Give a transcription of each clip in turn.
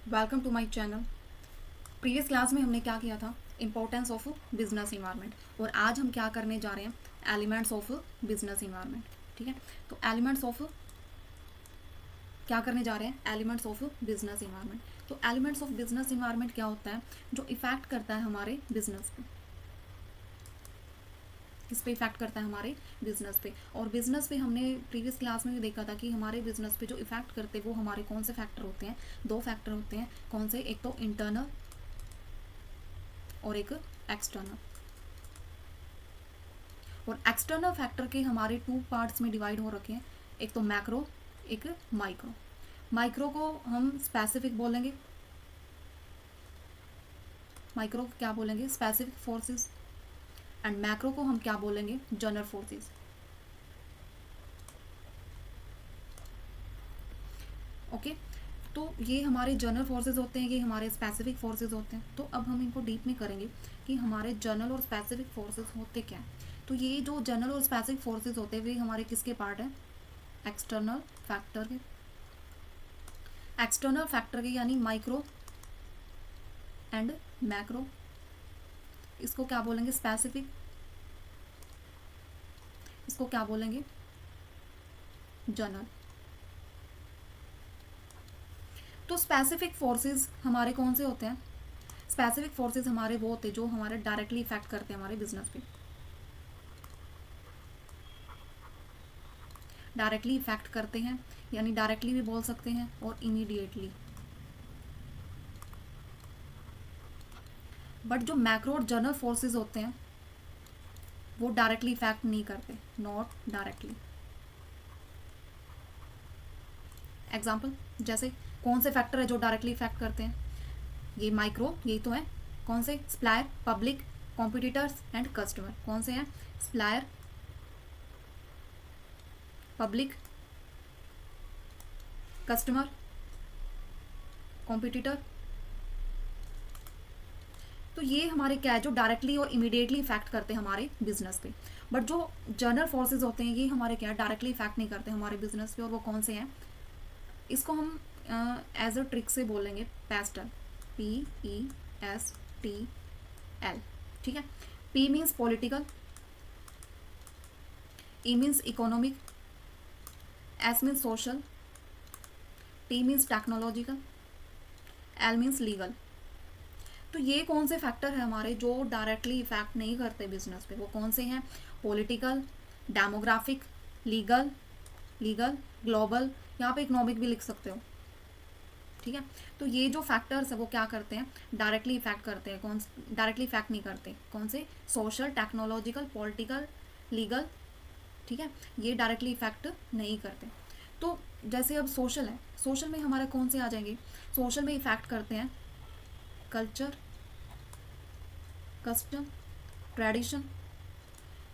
Welcome to my channel. Previous class में हमने क्या किया था, इम्पोर्टेंस ऑफ बिजनेस इन्वायरमेंट, और आज हम क्या करने जा रहे हैं, एलिमेंट्स ऑफ बिजनेस इन्वायरमेंट। ठीक है, तो एलिमेंट्स ऑफ क्या करने जा रहे हैं, एलिमेंट्स ऑफ बिजनेस इन्वायरमेंट। तो एलिमेंट्स ऑफ बिजनेस इन्वायरमेंट क्या होता है, जो इफेक्ट करता है हमारे बिजनेस पे। किस पे इफेक्ट करता है, हमारे बिजनेस पे। और बिजनेस पे हमने प्रीवियस क्लास में भी देखा था कि हमारे बिजनेस पे जो इफेक्ट करते हैं वो हमारे कौन से फैक्टर होते हैं। दो फैक्टर होते हैं, कौन से, एक तो इंटरनल और एक एक्सटर्नल। और एक्सटर्नल फैक्टर के हमारे टू पार्ट्स में डिवाइड हो रखे हैं, एक तो मैक्रो, एक माइक्रो। माइक्रो को हम स्पेसिफिक बोलेंगे, माइक्रो को क्या बोलेंगे, स्पेसिफिक फोर्सेस। एंड मैक्रो को हम क्या बोलेंगे, जनरल फोर्सेस। ओके, तो ये हमारे जनरल फोर्सेस होते हैं, ये हमारे स्पेसिफिक फोर्सेस होते हैं। तो अब हम इनको डीप में करेंगे कि हमारे जनरल और स्पेसिफिक फोर्सेस होते क्या हैं। तो ये जो जनरल और स्पेसिफिक फोर्सेस होते हैं वे हमारे किसके पार्ट हैं, एक्सटर्नल फैक्टर के। एक्सटर्नल फैक्टर के यानी माइक्रो एंड मैक्रो। इसको क्या बोलेंगे, स्पेसिफिक। इसको क्या बोलेंगे, जनरल। तो स्पेसिफिक फोर्सेस हमारे कौन से होते हैं, स्पेसिफिक फोर्सेस हमारे वो होते हैं जो हमारे डायरेक्टली इफेक्ट करते हैं हमारे बिजनेस पे। डायरेक्टली इफेक्ट करते हैं, यानी डायरेक्टली भी बोल सकते हैं और इमीडिएटली। बट जो मैक्रो और जनरल फोर्सेस होते हैं वो डायरेक्टली इफेक्ट नहीं करते, नॉट डायरेक्टली। एग्जाम्पल, जैसे कौन से फैक्टर है जो डायरेक्टली इफेक्ट करते हैं, ये माइक्रो, यही तो है। कौन से, supplier, public, competitors and customer. कौन से हैं, सप्लायर, पब्लिक, कस्टमर, कॉम्पिटिटर। तो ये हमारे क्या है, जो डायरेक्टली और इमीडिएटली इफेक्ट करते हैं हमारे बिजनेस पे। बट जो जनरल फोर्सेज होते हैं ये हमारे क्या है, डायरेक्टली इफेक्ट नहीं करते हमारे बिजनेस पे। और वो कौन से हैं, इसको हम एज अ ट्रिक से बोलेंगे पेस्टल, PESTL। ठीक है, P means political, E means economic, S means social, T means technological, L means legal. तो ये कौन से फैक्टर है हमारे जो डायरेक्टली इफेक्ट नहीं करते बिजनेस पे, वो कौन से हैं, political, demographic, legal, legal, global, यहाँ पे इकोनॉमिक भी लिख सकते हो। ठीक है, तो ये जो फैक्टर्स है वो क्या करते हैं, डायरेक्टली इफेक्ट करते हैं। कौन, डायरेक्टली इफेक्ट नहीं करते, कौन से, सोशल, टेक्नोलॉजिकल, पॉलिटिकल, लीगल। ठीक है, ये डायरेक्टली इफेक्ट नहीं करते। तो जैसे अब सोशल है, सोशल में हमारे कौन से आ जाएंगे, सोशल में इफेक्ट करते हैं कल्चर, कस्टम, ट्रेडिशन।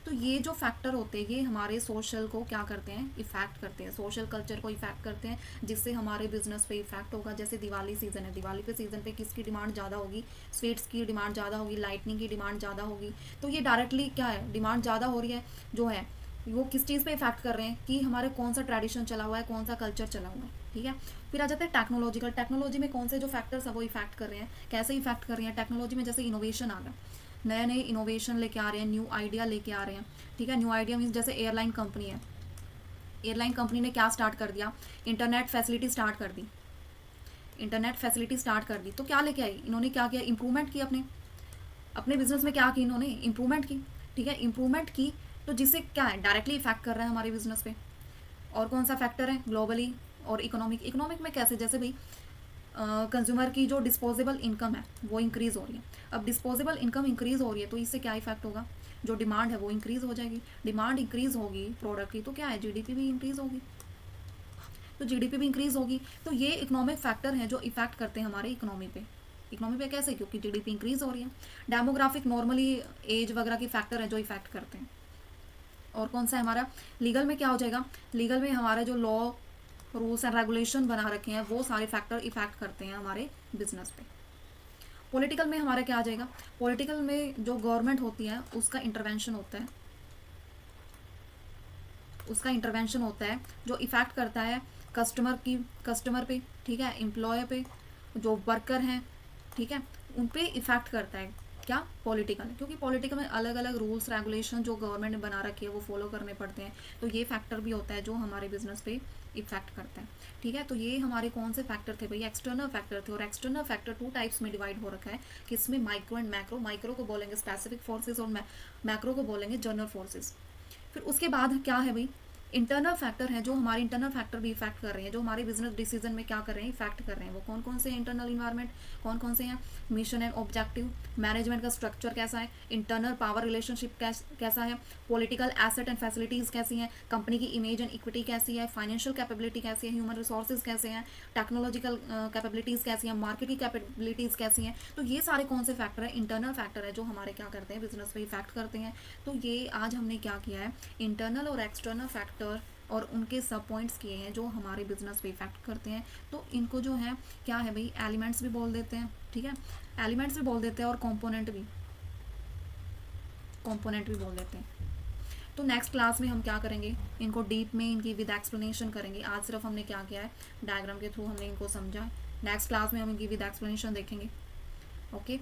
तो ये जो फैक्टर होते हैं ये हमारे सोशल को क्या करते हैं, इफेक्ट करते हैं, सोशल कल्चर को इफेक्ट करते हैं, जिससे हमारे बिजनेस पे इफेक्ट होगा। जैसे दिवाली सीजन है, दिवाली के सीजन पे किसकी डिमांड ज़्यादा होगी, स्वीट्स की डिमांड ज़्यादा होगी, लाइटनिंग की डिमांड ज़्यादा होगी। तो ये डायरेक्टली क्या है, डिमांड ज़्यादा हो रही है जो है, वो किस चीज़ पे इफेक्ट कर रहे हैं कि हमारे कौन सा ट्रेडिशन चला हुआ है, कौन सा कल्चर चला हुआ है। ठीक है, फिर आ जाते हैं टेक्नोलॉजिकल। टेक्नोलॉजी में कौन से जो फैक्टर्स है वो इफेक्ट कर रहे हैं, कैसे इफेक्ट कर रहे हैं टेक्नोलॉजी में, जैसे इनोवेशन आ गया, नए नए इनोवेशन लेके आ रहे हैं, न्यू आइडिया लेके आ रहे हैं। ठीक है, न्यू आइडिया मीन्स जैसे एयरलाइन कंपनी है, एयरलाइन कंपनी ने क्या स्टार्ट कर दिया, इंटरनेट फैसिलिटी स्टार्ट कर दी, इंटरनेट फैसिलिटी स्टार्ट कर दी। तो क्या लेके आई इन्होंने, क्या किया, इंप्रूवमेंट की, अपने अपने बिजनेस में क्या की इन्होंने, इंप्रूवमेंट की। ठीक है, इंप्रूवमेंट की, तो जिससे क्या है, डायरेक्टली इफेक्ट कर रहा है हमारे बिजनेस पे। और कौन सा फैक्टर है, ग्लोबली और इकोनॉमिक। इकोनॉमिक में कैसे, जैसे भाई कंज्यूमर की जो डिस्पोजेबल इनकम है वो इंक्रीज़ हो रही है। अब डिस्पोजेबल इनकम इंक्रीज़ हो रही है तो इससे क्या इफेक्ट होगा, जो डिमांड है वो इंक्रीज़ हो जाएगी। डिमांड इंक्रीज़ होगी प्रोडक्ट की तो क्या है, जीडीपी भी इंक्रीज़ होगी। तो जीडीपी भी इंक्रीज़ होगी। तो ये इकोनॉमिक फैक्टर हैं जो इफेक्ट करते हैं हमारे इकोनॉमी पे। इकोनॉमी पे कैसे, क्योंकि जीडीपी इंक्रीज़ हो रही है। डेमोग्राफिक, नॉर्मली एज वगैरह के फैक्टर हैं जो इफेक्ट करते हैं। और कौन सा है हमारा, लीगल में क्या हो जाएगा, लीगल में हमारे जो लॉ, रूल्स एंड रेगुलेशन बना रखे हैं वो सारे फैक्टर इफेक्ट करते हैं हमारे बिजनेस पे। पॉलिटिकल में हमारा क्या आ जाएगा, पॉलिटिकल में जो गवर्नमेंट होती है उसका इंटरवेंशन होता है, उसका इंटरवेंशन होता है जो इफेक्ट करता है कस्टमर की, कस्टमर पे, ठीक है, एम्प्लॉय पे, जो वर्कर हैं, ठीक है, उन पे इफ़ेक्ट करता है क्या, पॉलिटिकल, क्योंकि पॉलिटिकल में अलग अलग रूल्स रेगुलेशन जो गवर्नमेंट ने बना रखी है वो फॉलो करने पड़ते हैं। तो ये फैक्टर भी होता है जो हमारे बिजनेस पे इफेक्ट करता है। ठीक है, तो ये हमारे कौन से फैक्टर थे भाई, एक्सटर्नल फैक्टर थे। और एक्सटर्नल फैक्टर टू टाइप्स में डिवाइड हो रखा है, किसमें, माइक्रो एंड मैक्रो। माइक्रो को बोलेंगे स्पेसिफिक फोर्सेज और मैक्रो को बोलेंगे जनरल फोर्सेज। फिर उसके बाद क्या है भाई, इंटरनल फैक्टर है जो हमारे इंटरनल फैक्टर भी इफेक्ट कर रहे हैं, जो हमारे बिजनेस डिसीजन में क्या कर रहे हैं, इफेक्ट कर रहे हैं। वो कौन कौन से इंटरनल इन्वायरमेंट, कौन कौन से हैं, मिशन एंड ऑब्जेक्टिव, मैनेजमेंट का स्ट्रक्चर कैसा है, इंटरनल पावर रिलेशनशिप कैसा है, पॉलिटिकल एसेट एंड फैसिलिटीज़ कैसी हैं, कंपनी की इमेज एंड इक्विटी कैसी है, फाइनेंशियल कैपेबिलिटी कैसी है, ह्यूमन रिसोर्सेज कैसे हैं, टेक्नोलॉजिकल कैपेबिलिटीज़ कैसी हैं, मार्केट की कैपेबिलिटीज़ कैसी हैं। तो ये सारे कौन से फैक्टर है, इंटरनल फैक्टर है जो हमारे क्या करते हैं, बिजनेस पे इफेक्ट करते हैं। तो ये आज हमने क्या किया है, इंटरनल और एक्सटर्नल फैक्टर और उनके सब पॉइंट्स किए हैं जो हमारे बिजनेस पे इफेक्ट करते हैं। तो इनको जो है क्या है भाई, एलिमेंट्स भी बोल देते हैं, ठीक है, एलिमेंट्स भी बोल देते हैं और कंपोनेंट भी बोल देते हैं। तो नेक्स्ट क्लास में हम क्या करेंगे, इनको डीप में इनकी विद एक्सप्लेनेशन करेंगे। आज सिर्फ हमने क्या किया है, डायग्राम के थ्रू हमने इनको समझा है। नेक्स्ट क्लास में हम इनकी विद एक्सप्लेनेशन देखेंगे। ओके,